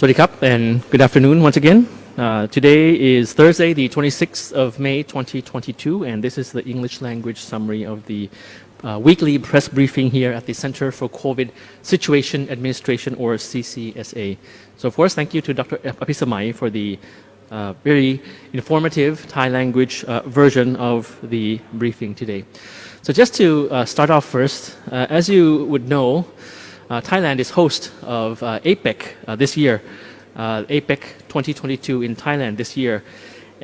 Sawasdee Krap, and good afternoon once again. Today is Thursday, the 26th of May, 2022, and this is the English language summary of the weekly press briefing here at the Center for COVID Situation Administration, or CCSA. So, of course, thank you to Dr. Apisamai for the very informative Thai language version of the briefing today. So just to start off first, as you would know, Thailand is host of APEC this year, APEC 2022 in Thailand this year,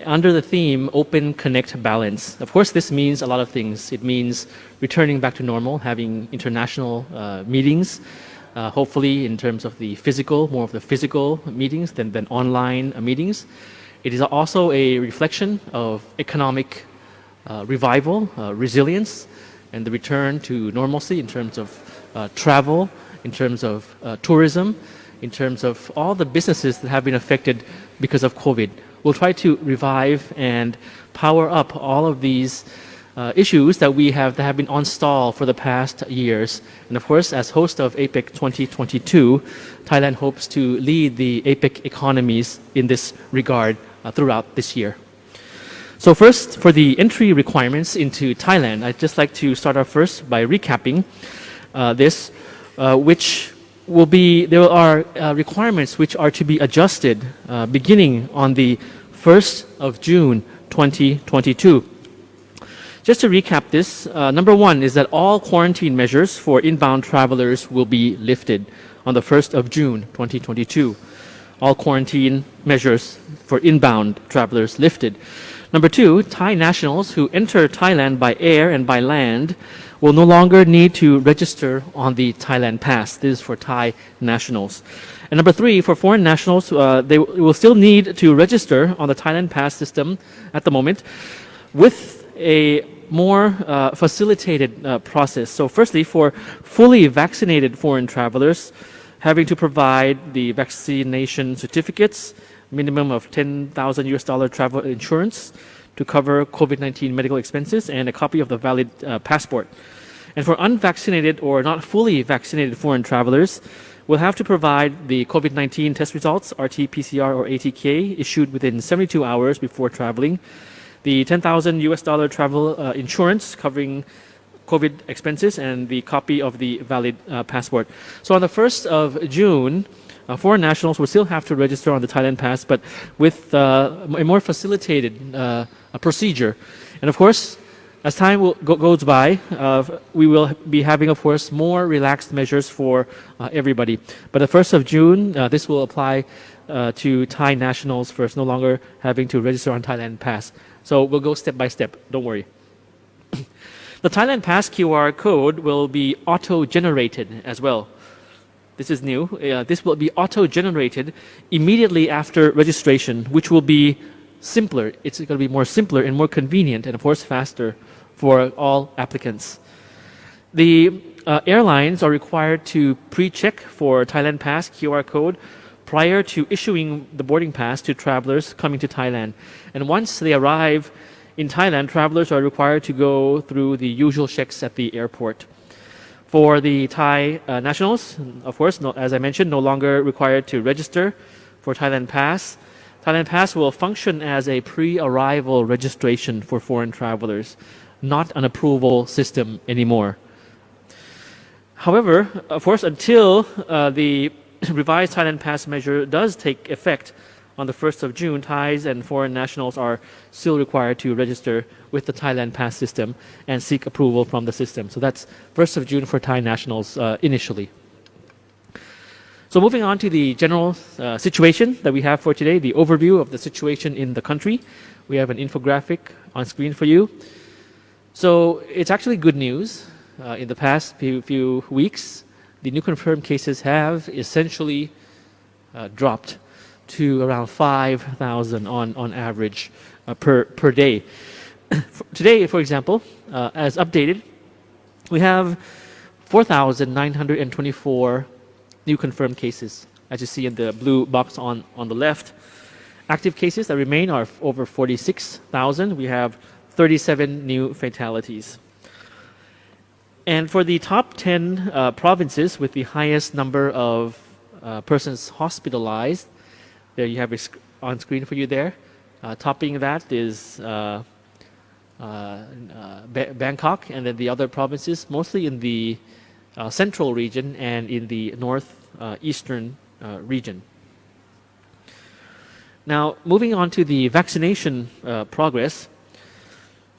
under the theme Open, Connect, Balance. Of course, this means a lot of things. It means returning back to normal, having international meetings, hopefully in terms of the physical, more of the physical meetings than online meetings. It is also a reflection of economic revival, resilience, and the return to normalcy in terms of travel, in terms of tourism, in terms of all the businesses that have been affected because of COVID. We'll try to revive and power up all of these issues that have been on stall for the past years. And of course, as host of APEC 2022, Thailand hopes to lead the APEC economies in this regard throughout this year. So first, for the entry requirements into Thailand, I'd just like to start off first by recapping this, which will be, there are requirements which are to be adjusted beginning on the 1st of June 2022. Just to recap this, number one is that all quarantine measures for inbound travelers will be lifted on the 1st of June 2022. All quarantine measures for inbound travelers lifted. Number two, Thai nationals who enter Thailand by air and by land will no longer need to register on the Thailand Pass. This is for Thai nationals. And number three, for foreign nationals, they will still need to register on the Thailand Pass system at the moment with a more facilitated process. So firstly, for fully vaccinated foreign travelers, having to provide the vaccination certificates, minimum of $10,000 travel insurance to cover COVID-19 medical expenses, and a copy of the valid passport. And for unvaccinated or not fully vaccinated foreign travelers, will have to provide the COVID-19 test results, RT-PCR or ATK, issued within 72 hours before traveling, the $10,000 travel insurance covering COVID expenses, and the copy of the valid passport. So on the 1st of June, foreign nationals will still have to register on the Thailand Pass, but with a more facilitated procedure. And of course, as time goes by, we will be having, of course, more relaxed measures for everybody. But the 1st of June, this will apply to Thai nationals first, no longer having to register on Thailand Pass. So we'll go step by step, don't worry. The Thailand Pass QR code will be auto-generated as well. This is new. This will be auto-generated immediately after registration, which will be simpler. It's going to be more simpler and more convenient, and of course faster for all applicants. The airlines are required to pre-check for Thailand Pass QR code prior to issuing the boarding pass to travelers coming to Thailand. And once they arrive in Thailand, travelers are required to go through the usual checks at the airport. For the Thai nationals, of course, as I mentioned, no longer required to register for Thailand Pass. Thailand Pass will function as a pre-arrival registration for foreign travelers, not an approval system anymore. However, of course, until the revised Thailand Pass measure does take effect on the 1st of June, Thais and foreign nationals are still required to register with the Thailand Pass system and seek approval from the system. So that's 1st of June for Thai nationals initially. So moving on to the general situation that we have for today, the overview of the situation in the country. We have an infographic on screen for you. So it's actually good news. In the past few weeks, the new confirmed cases have essentially dropped to around 5,000 on average per day. Today, for example, as updated, we have 4,924 new confirmed cases, as you see in the blue box on the left. Active cases that remain are over 46,000. We have 37 new fatalities. And for the top 10 provinces with the highest number of persons hospitalized. There you have it on screen for you there. Topping that is Bangkok, and then the other provinces, mostly in the central region and in the northeastern region. Now, moving on to the vaccination progress.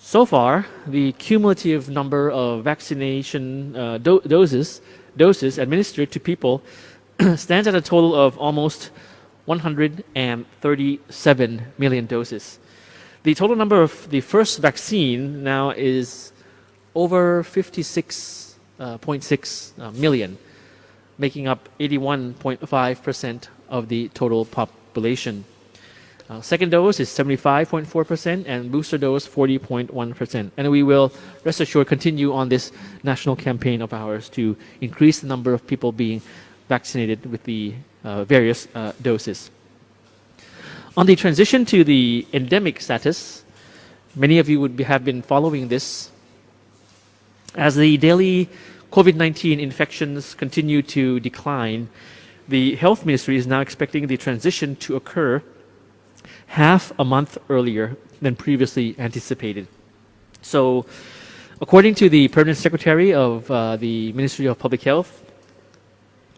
So far, the cumulative number of vaccination doses administered to people stands at a total of almost 137 million doses. The total number of the first vaccine now is over 56.6 million, making up 81.5% of the total population. Second dose is 75.4% and booster dose 40.1%. And we will, rest assured, continue on this national campaign of ours to increase the number of people being vaccinated with the various doses. On the transition to the endemic status, many of you have been following this. As the daily COVID-19 infections continue to decline, the Health Ministry is now expecting the transition to occur half a month earlier than previously anticipated. So, according to the Permanent Secretary of the Ministry of Public Health,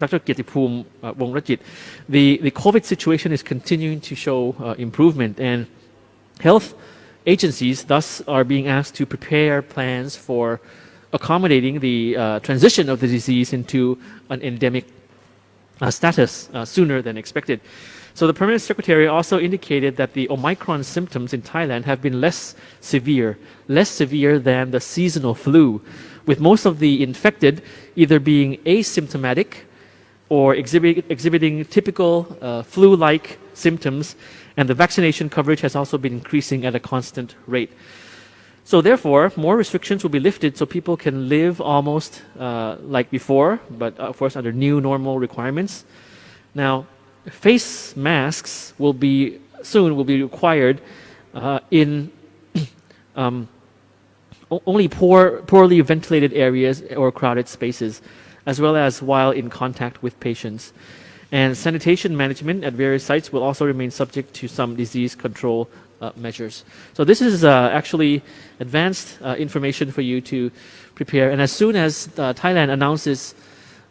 Dr. Kirtipoom Wongrajit, the COVID situation is continuing to show improvement, and health agencies thus are being asked to prepare plans for accommodating the transition of the disease into an endemic status sooner than expected. So the Permanent Secretary also indicated that the Omicron symptoms in Thailand have been less severe than the seasonal flu, with most of the infected either being asymptomatic or exhibiting typical flu-like symptoms, and the vaccination coverage has also been increasing at a constant rate. So therefore, more restrictions will be lifted so people can live almost like before, but of course under new normal requirements. Now, face masks will be required in only poorly ventilated areas or crowded spaces, as well as while in contact with patients. And sanitation management at various sites will also remain subject to some disease control measures. So this is actually advanced information for you to prepare. And as soon as Thailand announces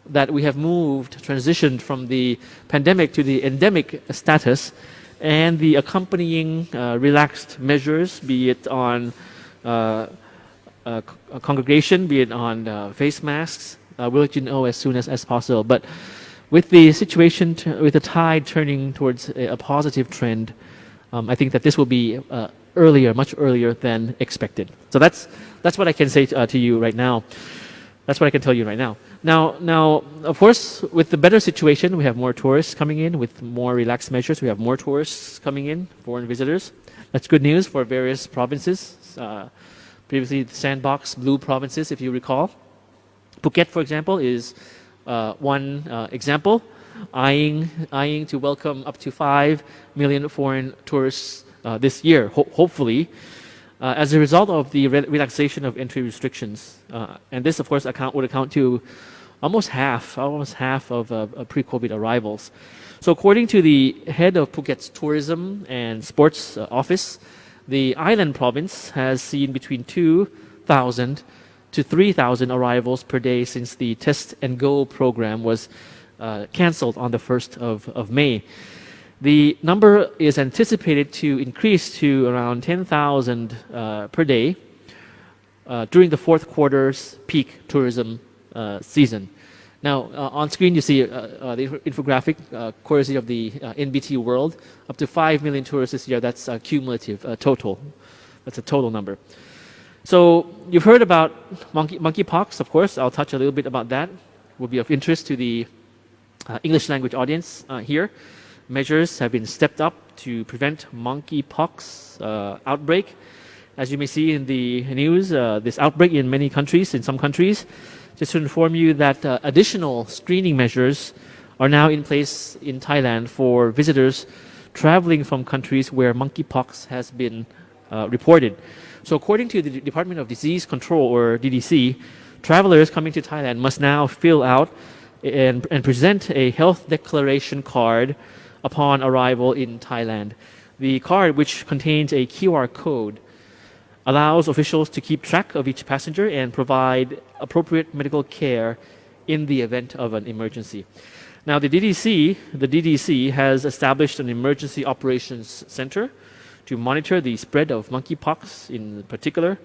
that we have transitioned from the pandemic to the endemic status, and the accompanying relaxed measures, be it on congregation, be it on face masks, we'll let you know as soon as possible. But with the situation, with the tide turning towards a positive trend, I think that this will be much earlier than expected. So that's what I can say to you right now. That's what I can tell you right now. Now, of course, with the better situation, we have more tourists coming in. With more relaxed measures, we have more tourists coming in, foreign visitors. That's good news for various provinces. Previously, the sandbox blue provinces, if you recall. Phuket, for example, is one example, eyeing to welcome up to 5 million foreign tourists this year, hopefully, as a result of the relaxation of entry restrictions. And this, of course, would account to almost half of pre-COVID arrivals. So according to the head of Phuket's tourism and sports office, the island province has seen between 2,000 to 3,000 arrivals per day since the Test and Go program was cancelled on the 1st of May. The number is anticipated to increase to around 10,000 per day during the fourth quarter's peak tourism season. Now, on screen you see the infographic courtesy of the NBT World. Up to 5 million tourists this year. That's cumulative total. That's a total number. So you've heard about monkeypox, of course. I'll touch a little bit about that. Will be of interest to the English language audience here. Measures have been stepped up to prevent monkeypox outbreak. As you may see in the news, this outbreak in many countries, in some countries. Just to inform you that additional screening measures are now in place in Thailand for visitors traveling from countries where monkeypox has been reported. So according to the Department of Disease Control, or DDC, travelers coming to Thailand must now fill out and present a health declaration card upon arrival in Thailand. The card, which contains a QR code, allows officials to keep track of each passenger and provide appropriate medical care in the event of an emergency. Now, the DDC has established an emergency operations center to monitor the spread of monkeypox in particular,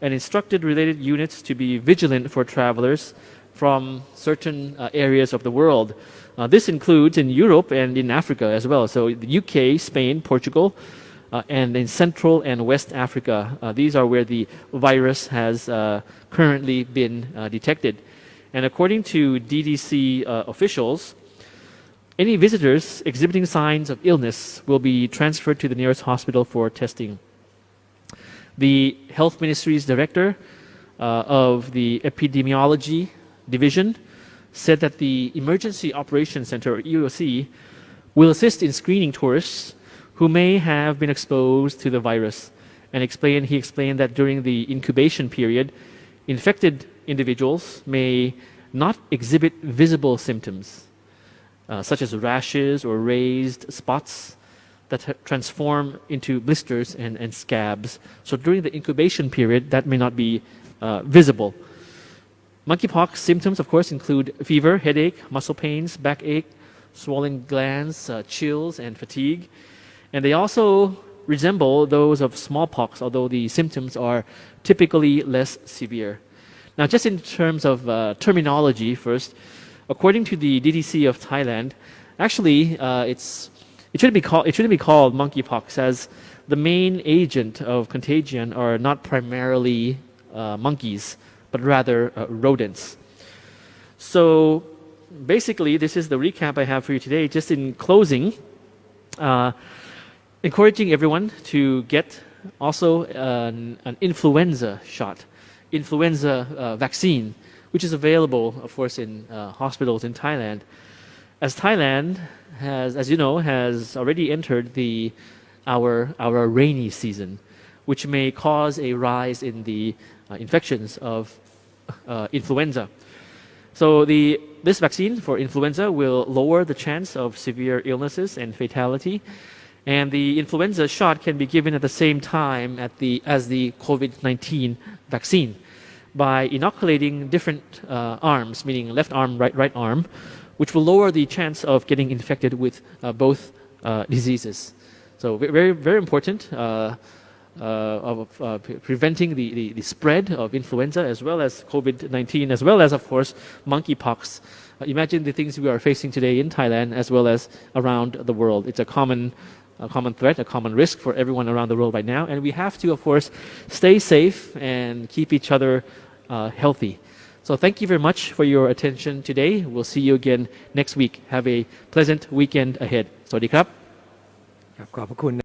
and instructed related units to be vigilant for travelers from certain areas of the world. This includes in Europe and in Africa as well. So the UK, Spain, Portugal, and in Central and West Africa. These are where the virus has currently been detected. And according to DDC officials, any visitors exhibiting signs of illness will be transferred to the nearest hospital for testing. The Health Ministry's director of the Epidemiology Division said that the Emergency Operations Center, or EOC, will assist in screening tourists who may have been exposed to the virus. And he explained that during the incubation period, infected individuals may not exhibit visible symptoms, such as rashes or raised spots that transform into blisters and scabs. So during the incubation period, that may not be visible. Monkeypox symptoms, of course, include fever, headache, muscle pains, backache, swollen glands, chills, and fatigue. And they also resemble those of smallpox, although the symptoms are typically less severe. Now, just in terms of terminology first, according to the DDC of Thailand, actually, it shouldn't be called monkeypox, as the main agent of contagion are not primarily monkeys, but rather rodents. So basically, this is the recap I have for you today. Just in closing, encouraging everyone to get also an influenza shot, influenza vaccine, which is available, of course, in hospitals in Thailand. As Thailand has, as you know, has already entered our rainy season, which may cause a rise in the infections of influenza. So this vaccine for influenza will lower the chance of severe illnesses and fatality. And the influenza shot can be given at the same time as the Covid-19 vaccine by inoculating different arms, meaning left arm, right arm, which will lower the chance of getting infected with both diseases. So very, very important of preventing the spread of influenza as well as COVID-19, as well as, of course, monkeypox. Imagine the things we are facing today in Thailand as well as around the world. It's a common threat, a common risk for everyone around the world right now. And we have to, of course, stay safe and keep each other healthy. So thank you very much for your attention today. We'll see you again next week. Have a pleasant weekend ahead. สวัสดีครับ ขอบพระคุณ